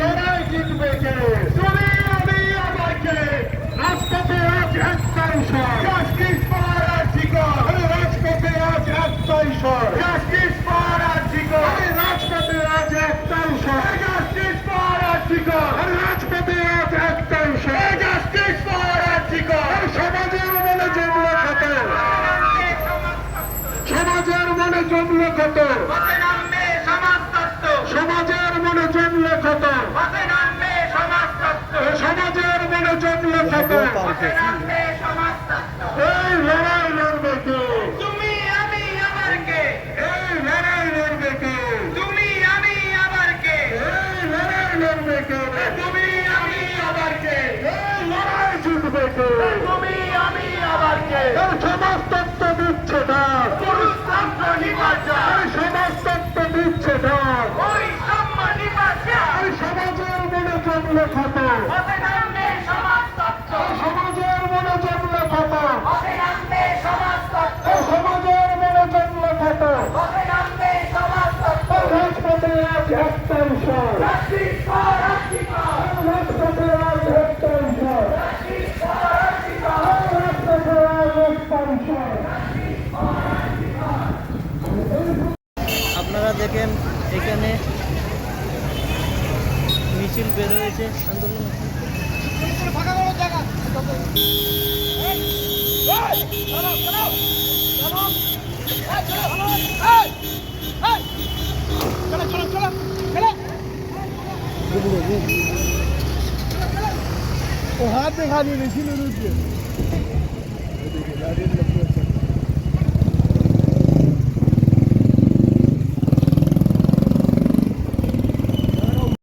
লড়াই জিতবে কে? তুমি আমি আবার কে? রাজপথে আজ একটাই স্বর, জাস্টিস ফর আর্জিকর। রাজপথে আজ একটাই স্বর, জাস্টিস ফর আর্জিকর। রাজপথে আজ একটাই স্বর, জাস্টিস ফর আর্জিকর। রাজপথে আজ একটাই স্বর, জাস্টিস ফর আর্জিকর। সমাজের মনে জমলো কত, সমাজের মনে জমলো কত, সমাজের মনে জমলো কত, সমাজের মনে জমলো কত। এই লড়াই লড়বে কে? তুমি আমি আবার কে? এই লড়াই লড়বে কে? তুমি আমি আবার কে? এই লড়াই লড়বে কে? তুমি আমি আবার কে? এই লড়াই জিতবে কে? তুমি আমি আবার কে? এই সমাজতত্ত্ব দিচ্ছে ডাক, পুরুষতন্ত্র নির্বাচন, এই সমাজতত্ত্ব দিচ্ছে ডাক। বৈষম্য নির্বাচন, এই সমাজের মনে জমলো কত, পথে নামবে সমাজতত্ত্ব, সমাজের মনে জমলো কত, পথে নামবে সমাজতত্ত্ব, সমাজের মনে জমলো কত। পথে নামবে সমাজতত্ত্ব। রাজপথে আজ একটাই স্বর, জাস্টিস ফর আর্জিকর, রাজপথে আজ একটাই স্বর, জাস্টিস ফর আর্জিকর, রাজপথে আজ একটাই স্বর। আপনারা দেখেন এখানে মিছিল বের হয়েছে আন্দোলন। ও হাত দেখা নিয়ে মিছিল